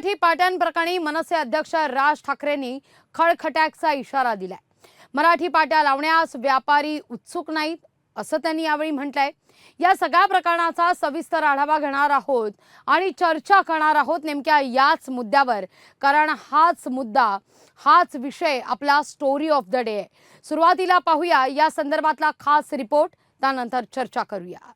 मराठी पाट्यांप्रकरणी मनसे अध्यक्ष राज ठाकरेंनी खळखट्याचा इशारा दिलाय। मराठी पाट्या लावण्यास व्यापारी उत्सुक नाहीत असं त्यांनी यावेळी म्हटलंय। या सगळ्या प्रकरणाचा सविस्तर आढावा घेणार आहोत आणि चर्चा करणार आहोत नेमक्या याच मुद्द्यावर, कारण हाच मुद्दा, हाच विषय आपला स्टोरी ऑफ द डे आहे। सुरुवातीला पाहूया या संदर्भातला खास रिपोर्ट, त्यानंतर चर्चा करूया।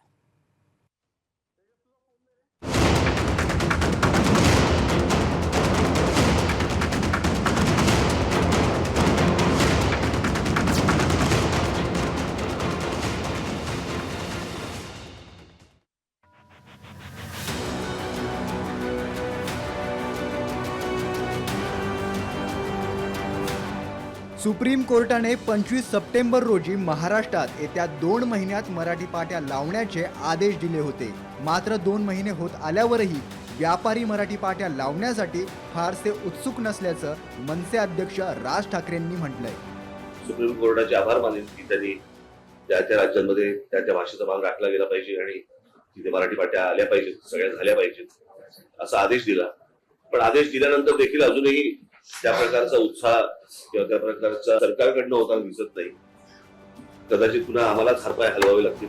सुप्रीम कोर्टाने 25 सप्टेंबर रोजी महाराष्ट्रात येत्या 2 महिन्यात मराठी पाट्या लावण्याचे आदेश दिले होते। मात्र 2 महिने होत आल्यावरही व्यापारी मराठी पाट्या लावण्यासाठी फारसे उत्सुक नसल्याचं मनसे अध्यक्ष राज ठाकरेंनी म्हटलंय। सुप्रीम कोर्टाचे आभार मानेन की त्यांनी त्या राज्यांमध्ये त्या भाषेचा मान राखला गेला पाहिजे आणि तिथे मराठी पाट्या आल्या पाहिजेत, सगळ्या झाल्या पाहिजेत असा आदेश दिला। पण आदेश दिल्यानंतर देखील अजूनही त्या प्रकारचा उत्साह किंवा त्या प्रकारचा सरकारकडनं होताना दिसत नाही। कदाचित पुन्हा आम्हालाच हातपाय हलवावे लागतील।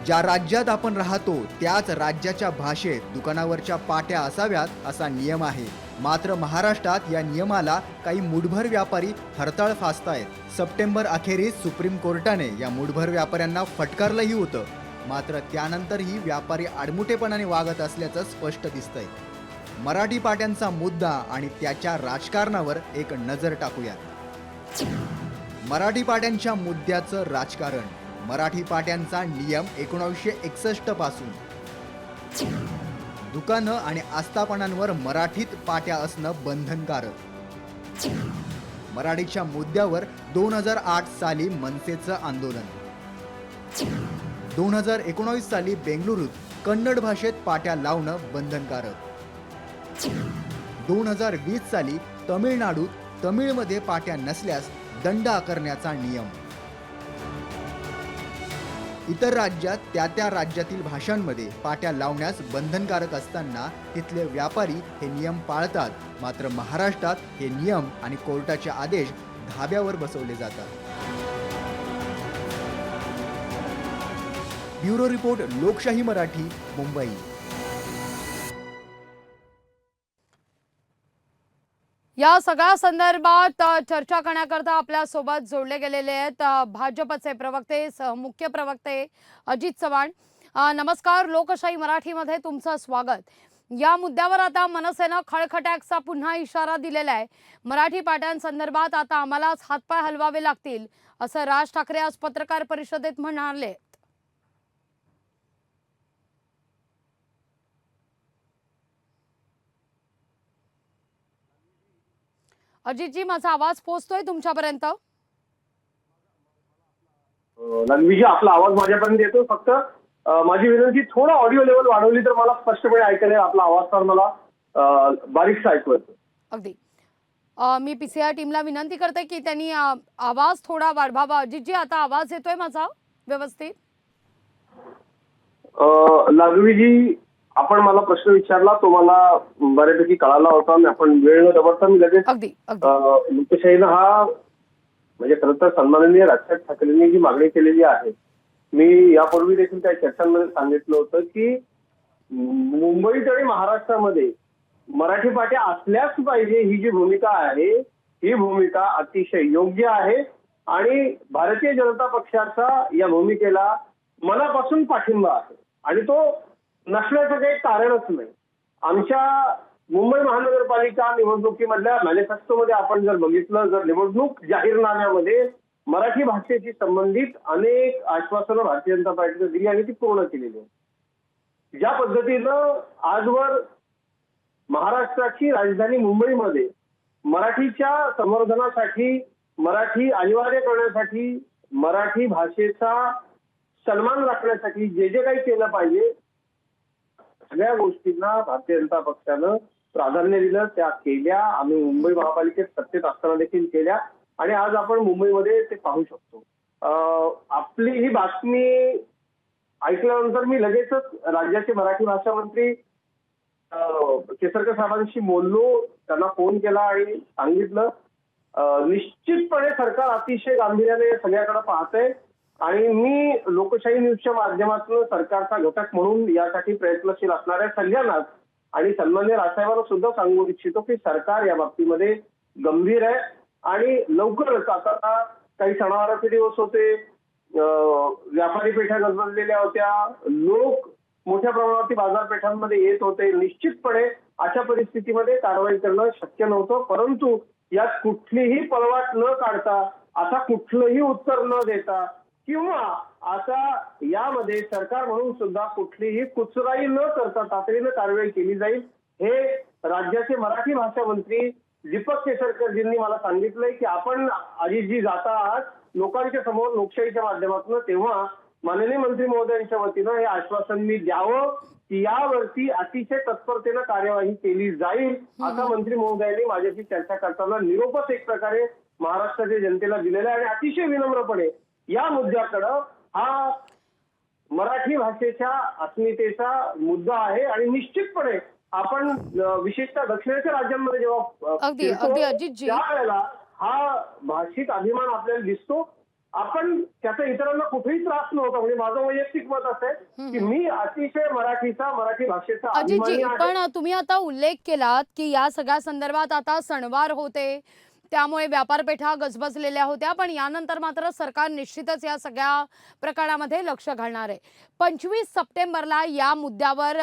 ज्या राज्यात आपण राहतो त्याच राज्याच्या भाषेत दुकानावरच्या पाट्या असाव्यात असा नियम आहे। मात्र महाराष्ट्रात या नियमाला काही मुठभर व्यापारी हरताळ फासतायत। सप्टेंबर अखेरीस सुप्रीम कोर्टाने या मुठभर व्यापाऱ्यांना फटकारलंही होतं। मात्र त्यानंतरही व्यापारी आडमुठेपणाने वागत असल्याचं स्पष्ट दिसतंय। मराठी पाट्यांचा मुद्दा आणि त्याच्या राजकारणावर एक नजर टाकूया। मराठी पाट्यांच्या मुद्द्याचं राजकारण। मराठी पाट्यांचा नियम 1961 पासून दुकानं आणि आस्थापनांवर मराठीत पाट्या असणं बंधनकारक। मराठीच्या मुद्द्यावर 2008 साली मनसेचं आंदोलन। 2019 साली बेंगळुरूत कन्नड भाषेत पाट्या लावणं बंधनकारक। 2020 साली तमिळनाडूत तमिळमध्ये पाट्या नसल्यास दंड आकारण्याचा नियम। इतर राज्यात त्या राज्यातील भाषांमध्ये पाट्या लावण्यास बंधनकारक असताना तिथले व्यापारी हे नियम पाळतात। मात्र महाराष्ट्रात हे नियम आणि कोर्टाचे आदेश धाब्यावर बसवले जातात। ब्युरो रिपोर्ट, लोकशाही मराठी, मुंबई। या सगळ्या संदर्भात चर्चा करण्याकरता आपल्या सोबत जोडले गेलेले आहेत भाजपचे प्रवक्ते, मुख्य प्रवक्ते अजित चव्हाण। नमस्कार, लोकशाही मराठीमध्ये तुमचं स्वागत। या मुद्द्यावर आता मनसेनं खळखट्याचा पुन्हा इशारा दिलेला आहे। मराठी पाट्यांसंदर्भात आता आम्हालाच हातपाय हलवावे लागतील असं राज ठाकरे आज पत्रकार परिषदेत म्हणाले। अजितजी, माझा आवाज पोहोचतोय तुमच्यापर्यंत? रणवीजी, आपला आवाज माझ्यापर्यंत येतो। फक्त माझी विनंती, थोडा ऑडिओ लेवल वाढवली तर मला स्पष्टपणे ऐकायला येईल। आपला आवाज तर मला बारीकसा ऐकू येतो। अगदी। मी पीसीआर टीमला विनंती करते की त्यांनी आवाज थोडा वाढवावा। अजितजी, आता आवाज येतोय माझा व्यवस्थित? रणवीजी, आपण मला प्रश्न विचारला, तो मला बऱ्यापैकी कळाला होता। आपण वेळ न दवडता मी लगेच लोकशाहीनं हा म्हणजे खरं तर सन्माननीय राज ठाकरेंनी जी मागणी केलेली आहे, मी यापूर्वी देखील काही चर्चांमध्ये सांगितलं होतं की मुंबईत आणि महाराष्ट्रामध्ये मराठी पाट्या असल्याच पाहिजे ही जी भूमिका आहे, ही भूमिका अतिशय योग्य आहे आणि भारतीय जनता पक्षाचा या भूमिकेला मनापासून पाठिंबा आहे आणि तो नसल्याचं काही कारणच नाही। आमच्या मुंबई महानगरपालिका निवडणुकीमधल्या मॅनिफेस्टोमध्ये आपण जर बघितलं, जर निवडणूक जाहीरनाम्यामध्ये मराठी भाषेशी संबंधित अनेक आश्वासनं भारतीय जनता पार्टीने दिली आणि ती पूर्ण केलेली आहे। ज्या पद्धतीनं आजवर महाराष्ट्राची राजधानी मुंबईमध्ये मराठीच्या संवर्धनासाठी, मराठी अनिवार्य करण्यासाठी, मराठी भाषेचा सन्मान राखण्यासाठी जे जे काही केलं पाहिजे, सगळ्या गोष्टींना भारतीय जनता पक्षानं प्राधान्य दिलं, त्या केल्या। आम्ही मुंबई महापालिकेत सत्तेत असताना देखील केल्या आणि आज आपण मुंबईमध्ये ते पाहू शकतो। आपली ही बातमी ऐकल्यानंतर मी लगेचच राज्याचे मराठी भाषा मंत्री केसरकर साहेबांशी बोललो, त्यांना फोन केला आणि सांगितलं निश्चितपणे सरकार अतिशय गांभीर्याने सगळ्याकडे पाहतंय आणि मी लोकशाही न्यूजच्या माध्यमातून सरकारचा घटक म्हणून यासाठी प्रयत्नशील असणाऱ्या सगळ्यांनाच आणि सन्माननीय राजसाहेबांना सुद्धा सांगू इच्छितो की सरकार या बाबतीमध्ये गंभीर आहे आणि लवकरच आता काही सणावाराचे दिवस होते, व्यापारी पेठा गजबजलेल्या होत्या, लोक मोठ्या प्रमाणावरती बाजारपेठांमध्ये येत होते. निश्चितपणे अशा परिस्थितीमध्ये कारवाई करणं शक्य नव्हतं, परंतु यात कुठलीही पळवाट न काढता, आता कुठलंही उत्तर न देता किंवा आता यामध्ये सरकार म्हणून सुद्धा कुठलीही कुचराई न करता तातडीनं कारवाई केली जाईल, हे राज्याचे मराठी भाषा मंत्री दीपक केसरकरजींनी मला सांगितलंय की आपण अजितजी जाता आहात लोकांच्या समोर लोकशाहीच्या माध्यमातून, तेव्हा माननीय मंत्री महोदयांच्या वतीनं हे आश्वासन मी द्यावं की यावरती अतिशय तत्परतेनं कार्यवाही केली जाईल, असा मंत्री महोदयांनी माझ्याशी चर्चा करताना निरोपच एक प्रकारे महाराष्ट्राच्या जनतेला दिलेला आहे. आणि अतिशय विनम्रपणे या मुद्द्याकडं हा मराठी भाषेच्या अस्मितेचा मुद्दा आहे आणि निश्चितपणे आपण विशेषतः दक्षिणेच्या राज्यांमध्ये जेव्हा त्यावेळेला हा भाषिक अभिमान आपल्याला दिसतो. आपण त्याचा इतरांना कुठेही त्रास नव्हता. म्हणजे माझं वैयक्तिक मत असं आहे की मी अतिशय मराठी भाषेचा अजितजी, पण तुम्ही आता उल्लेख केलात की या सगळ्या संदर्भात आता सणवार होते, त्यामुळे व्यापारपेठा गजबजलेल्या होत्या, पण यानंतर मात्र सरकार निश्चितच या सगळ्या प्रकारामध्ये लक्ष घालणार आहे. 25 सप्टेंबरला या मुद्द्यावर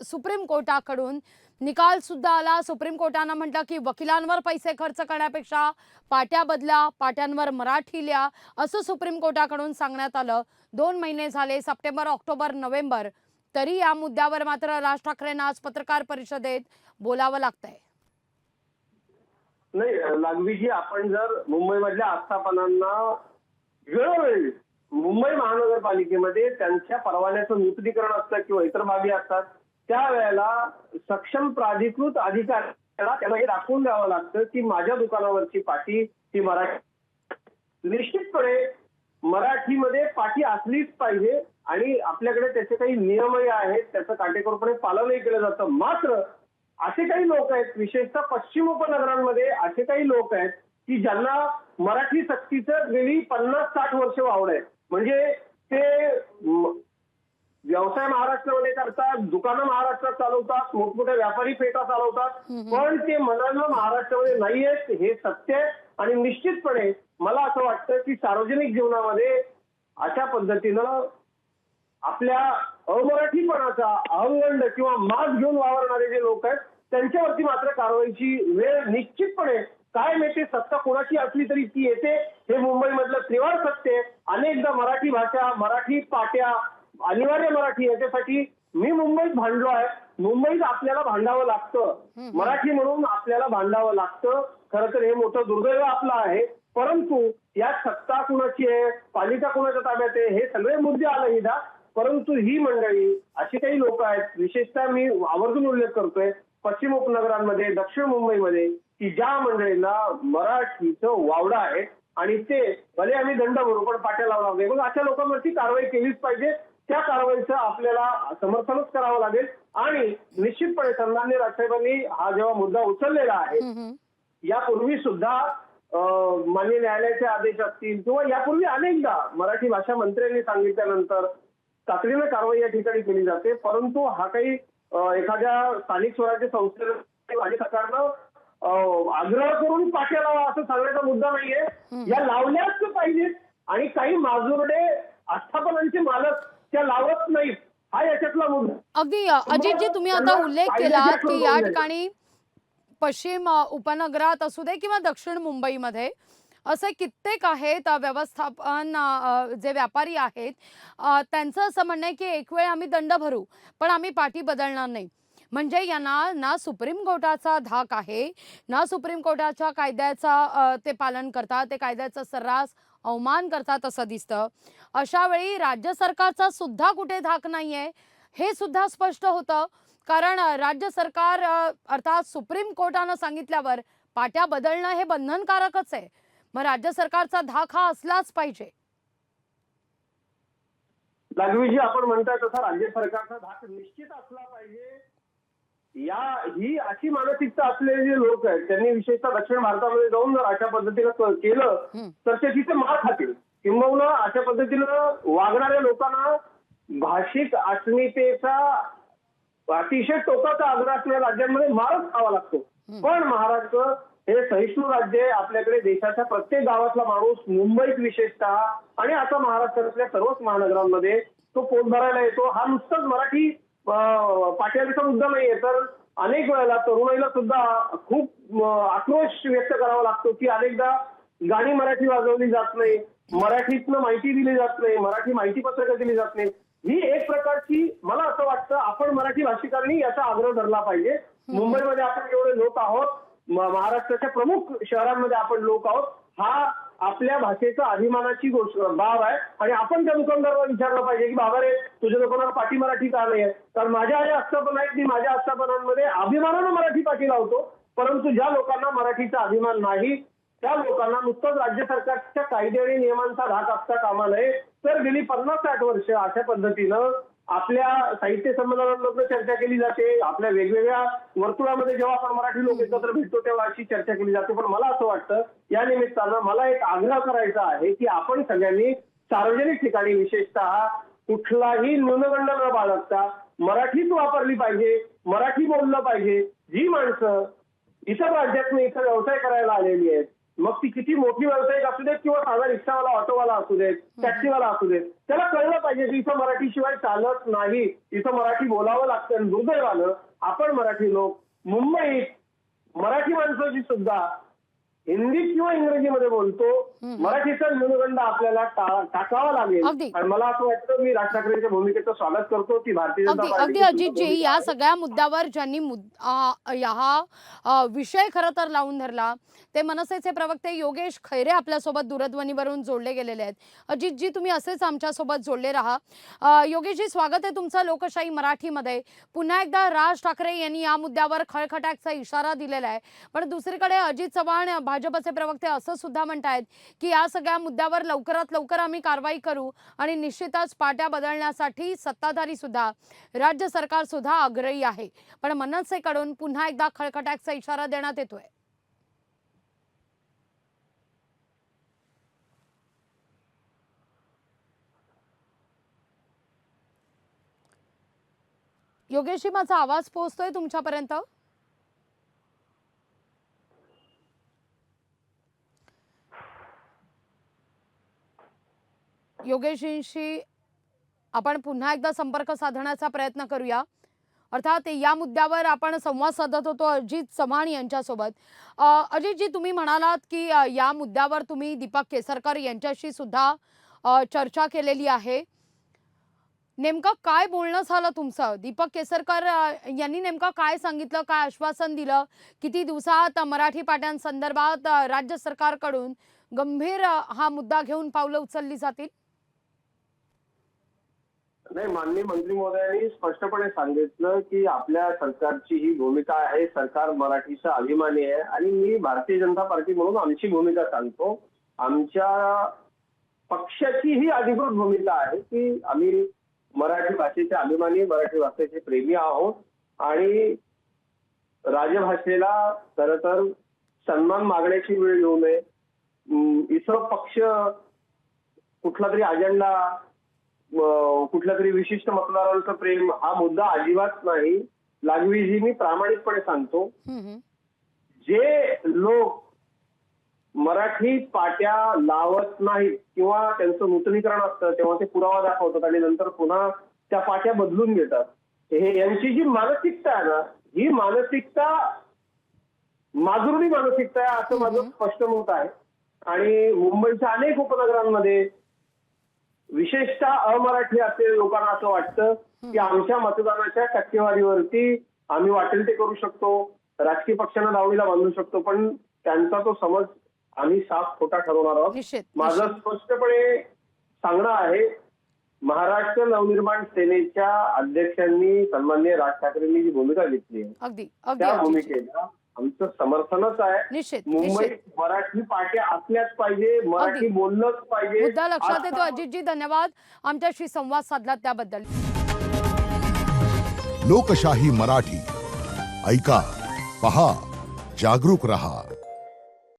सुप्रीम कोर्टाकडून निकाल सुद्धा आला. सुप्रीम कोर्टानं म्हटलं की वकिलांवर पैसे खर्च करण्यापेक्षा पाट्या बदला, पाट्यांवर मराठी लिहा, असं सुप्रीम कोर्टाकडून सांगण्यात आलं. 2 महिने झाले, सप्टेंबर, ऑक्टोबर, नोव्हेंबर, तरी या मुद्द्यावर मात्र राज ठाकरेंना आज पत्रकार परिषदेत बोलावं लागतंय. नाही लागवीजी, आपण जर मुंबईमधल्या आस्थापनांना वेळोवेळी मुंबई महानगरपालिकेमध्ये त्यांच्या परवान्याचं नूतनीकरण असतं किंवा इतर बाबी असतात, त्यावेळेला सक्षम प्राधिकृत अधिकाऱ्याला त्यांना हे दाखवून द्यावं लागतं की माझ्या दुकानावरची पाटी ही मराठी, निश्चितपणे मराठीमध्ये पाटी असलीच पाहिजे आणि आपल्याकडे त्याचे काही नियमही आहेत, त्याचं काटेकोरपणे पालनही केलं जातं. मात्र असे काही लोक आहेत, विशेषतः पश्चिम उपनगरांमध्ये असे काही लोक आहेत की ज्यांना मराठी सक्तीचं गेली 50-60 वर्ष वावड आहे. म्हणजे ते व्यवसाय महाराष्ट्रामध्ये करतात, दुकानं महाराष्ट्रात चालवतात, मोठमोठ्या व्यापारी पेठा चालवतात, पण ते मनानं महाराष्ट्रामध्ये नाही आहेत, हे सत्य आहे. आणि निश्चितपणे मला असं वाटतं की सार्वजनिक जीवनामध्ये अशा पद्धतीनं आपल्या अमराठीपणाचा अहंगंड किंवा माज घेऊन वावरणारे जे लोक आहेत त्यांच्यावरती मात्र कारवाईची वेळ निश्चितपणे कायम येते. सत्ता कोणाची असली तरी ती येते, हे मुंबईमधलं त्रिवार सत्य आहे. अनेकदा मराठी भाषा, मराठी पाट्या, अनिवार्य मराठी याच्यासाठी मी मुंबईत भांडलो आहे. मुंबईत आपल्याला भांडावं लागतं, मराठी म्हणून आपल्याला भांडावं लागतं. खरं तर हे मोठं दुर्दैव आपलं आहे, परंतु यात सत्ता कुणाची आहे, पालिका कुणाच्या ताब्यात आहे, हे सगळे मुद्दे आले इथं. परंतु ही मंडळी अशी काही लोक आहेत, विशेषतः मी आवर्जून उल्लेख करतोय पश्चिम उपनगरांमध्ये, दक्षिण मुंबईमध्ये, की ज्या मंडळींना मराठीचं वावडं आहे आणि ते भले आम्ही दंड भरू पण पाट्या लावला नाही, मग अशा लोकांवरती कारवाई केलीच पाहिजे. त्या कारवाईचं आपल्याला समर्थनच करावं लागेल. आणि निश्चितपणे सन्माननीय राजसाहेबांनी हा जेव्हा मुद्दा उचललेला आहे, यापूर्वी सुद्धा माननीय न्यायालयाचे आदेश असतील किंवा यापूर्वी अनेकदा मराठी भाषा मंत्र्यांनी सांगितल्यानंतर तातडीनं कारवाई या ठिकाणी केली जाते. परंतु हा काही एखाद्या स्थानिक स्वराज्य संस्थेला आणि सरकारनं आग्रह करून पाट्या लावा असं सांगण्याचा मुद्दा नाहीये. या लावल्याच पाहिजेत आणि काही माजुरडे आस्थापनांचे मालक त्या लावत नाहीत, हा याच्यातला मुद्दा. अगदी अजितजी, तुम्ही आता उल्लेख केला की या ठिकाणी पश्चिम उपनगरात असू दे किंवा दक्षिण मुंबईमध्ये असे कित्येक आहेत व्यवस्थापन जे व्यापारी आहेत, त्यांचं असं म्हणणं आहे की एक वेळ आम्ही दंड भरू पण आम्ही पाटी बदलणार नाही. म्हणजे यांना ना सुप्रीम कोर्टाचा धाक आहे, ना सुप्रीम कोर्टाच्या कायद्याचा ते पालन करतात, ते कायद्याचा सर्रास अवमान करतात असं दिसतं. अशा वेळी राज्य सरकारचा सुद्धा कुठे धाक नाहीये हे सुद्धा स्पष्ट होतं, कारण राज्य सरकार अर्थात सुप्रीम कोर्टानं सांगितल्यावर पाट्या बदलणं हे बंधनकारकच आहे. मग राज्य सरकारचा धाक हा असलाच पाहिजे. लागवीजी, आपण म्हणताय तसा राज्य सरकारचा धाक निश्चित असला पाहिजे. ही अशी मानसिकता असलेले जे लोक आहेत त्यांनी विशेषतः दक्षिण भारतामध्ये जाऊन जर अशा पद्धतीनं केलं तर ते तिथे मार खातील. किंबहुना अशा पद्धतीनं वागणाऱ्या लोकांना भाषिक अस्मितेचा अतिशय टोकाचा आग्रह असलेल्या राज्यांमध्ये मारच खावा लागतो. पण महाराष्ट्र हे सहिष्णू राज्य आहे. आपल्याकडे देशाच्या प्रत्येक गावातला माणूस मुंबईत विशेषतः आणि आता महाराष्ट्रातल्या सर्वच महानगरांमध्ये तो पोट भरायला येतो. हा नुसताच मराठी पाट्याचा मुद्दा नाहीये, तर अनेक वेळेला तरुणाईला सुद्धा खूप आक्रोश व्यक्त करावा लागतो की अनेकदा गाणी मराठी वाजवली जात नाही, मराठीतनं माहिती दिली जात नाही, मराठी माहिती पत्रकं दिली जात नाही. ही एक प्रकारची मला असं वाटतं आपण मराठी भाषिकांनी याचा आग्रह धरला पाहिजे. मुंबईमध्ये आपण एवढे लोक आहोत, महाराष्ट्राच्या प्रमुख शहरांमध्ये आपण लोक आहोत. हा आपल्या भाषेचा अभिमानाची बाब आहे आणि आपण त्या दुकानदाराला विचारलं पाहिजे की बाबा रे तुझ्या दुकानावर पाटी मराठी का नाही आहे. कारण माझ्या ज्या आस्थापना आहेत मी माझ्या आस्थापनांमध्ये अभिमानानं मराठी पाटी लावतो. परंतु ज्या लोकांना मराठीचा अभिमान नाही त्या लोकांना नुसतंच राज्य सरकारच्या कायदे आणि नियमांचा धाक असता कामा नये. तर गेली 50-60 वर्ष अशा पद्धतीनं आपल्या साहित्य संमेलनांमधून चर्चा केली जाते. आपल्या वेगवेगळ्या वर्तुळामध्ये जेव्हा आपण मराठी लोक एकत्र भेटतो तेव्हा अशी चर्चा केली जाते. पण मला असं वाटतं या निमित्तानं मला एक आग्रह करायचा आहे की आपण सगळ्यांनी सार्वजनिक ठिकाणी विशेषतः कुठलाही न्यूनगंड न बाळगता मराठीच वापरली पाहिजे, मराठी बोललं पाहिजे. जी माणसं इतर राज्यातून इथं व्यवसाय करायला आलेली आहेत, मग ती किती मोठी व्यावसायिक असू देत किंवा साधा रिक्षावाला, ऑटोवाला असू देत, टॅक्सीवाला असू देत, त्याला कळलं पाहिजे की इथं मराठीशिवाय चालत नाही, इथं मराठी बोलावं लागतं. आणि दुर्दैवानं आपण मराठी लोक मुंबईत मराठी माणसाची सुद्धा हिंदी किंवा इंग्रजीमध्ये बोलतो. मराठीचा न्यूनगंड आपल्याला टाकावा लागेल. आणि मला असं वाटतं मी राज ठाकरेंच्या भूमिकेचं स्वागत करतो की भारतीय जनता अगदी पार्टी अजितजी या सगळ्या मुद्द्यावर ज्यांनी हा विषय खरं तर लावून धरला ते मनसेचे प्रवक्ते योगेश खैरे आपल्यासोबत दूरध्वनीवरून जोडले गेलेले आहेत. अजितजी तुम्ही असेच आमच्यासोबत जोडले राहा. योगेशजी स्वागत आहे तुमचं लोकशाही मराठीमध्ये. पुन्हा एकदा राज ठाकरे यांनी या मुद्द्यावर खळखटाकचा इशारा दिलेला आहे. पण दुसरीकडे अजित चव्हाण भाजपचे प्रवक्ते असं सुद्धा म्हणतायत की या सगळ्या मुद्द्यावर लवकरात लवकर आम्ही कारवाई करू आणि निश्चितच पाट्या बदलण्यासाठी सत्ताधारी सुद्धा राज्य सरकार सुद्धा आग्रही आहे. पण मनसेकडून पुन्हा एकदा खळखटाकचा इशारा देण्यात येतोय. योगेशजी माझा आवाज पोहोचतोय तुमच्यापर्यंत? योगेशजींशी आपण पुन्हा एकदा संपर्क साधण्याचा प्रयत्न करूया. अर्थात या मुद्द्यावर आपण संवाद साधत होतो अजित चव्हाण यांच्यासोबत. अजितजी तुम्ही म्हणालात की या मुद्द्यावर तुम्ही दीपक केसरकर यांच्याशी सुद्धा चर्चा केलेली आहे. नेमकं काय बोलणं झालं तुमचं? दीपक केसरकर यांनी नेमकं काय सांगितलं, काय आश्वासन दिलं? किती दिवसात मराठी पाट्यांसंदर्भात राज्य सरकारकडून गंभीर हा मुद्दा घेऊन पावलं उचलली जातील? नाही, माननीय मंत्री महोदयांनी स्पष्टपणे सांगितलं की आपल्या सरकारची ही भूमिका आहे, सरकार मराठीचा अभिमानी आहे. आणि मी भारतीय जनता पार्टी म्हणून आमची भूमिका सांगतो. आमच्या पक्षाची ही अधिकृत भूमिका आहे की आम्ही मराठी भाषेचे अभिमानी, मराठी भाषेचे प्रेमी आहोत आणि राजभाषेला खरं तर सन्मान मागण्याची वेळ येऊ नये. इतर पक्ष कुठला तरी अजेंडा, कुठल्या तरी विशिष्ट मतदारांचं प्रेम हा मुद्दा अजिबात नाही. लागवीजी मी प्रामाणिकपणे सांगतो, जे लोक मराठी पाट्या लावत नाहीत किंवा त्यांचं नूतनीकरण असतं तेव्हा ते पुरावा दाखवतात आणि नंतर पुन्हा त्या पाट्या बदलून घेतात, हे यांची जी मानसिकता आहे ना, ही मानसिकता माधुरी मानसिकता आहे असं माझं स्पष्ट मत आहे. आणि मुंबईच्या अनेक उपनगरांमध्ये विशेषतः अमराठी असलेल्या लोकांना असं वाटतं की आमच्या मतदानाच्या टक्केवारीवरती आम्ही वाटेल ते करू शकतो, राजकीय पक्षांना दावणीला बांधू शकतो. पण त्यांचा तो समज आम्ही साफ खोटा ठरवणार आहोत. माझं स्पष्टपणे सांगणं आहे, महाराष्ट्र नवनिर्माण सेनेच्या अध्यक्षांनी सन्माननीय राज ठाकरेंनी जी भूमिका घेतली आहे त्या भूमिकेला आमचं समर्थनच आहे. मुंबईत मराठी पाट्या असल्याच पाहिजे, मराठी बोललंच पाहिजे. मुद्दा लक्षात येतो. अजितजी धन्यवाद आमच्याशी संवाद साधला त्याबद्दल. लोकशाही मराठी ऐका, पहा, जागरूक रहा.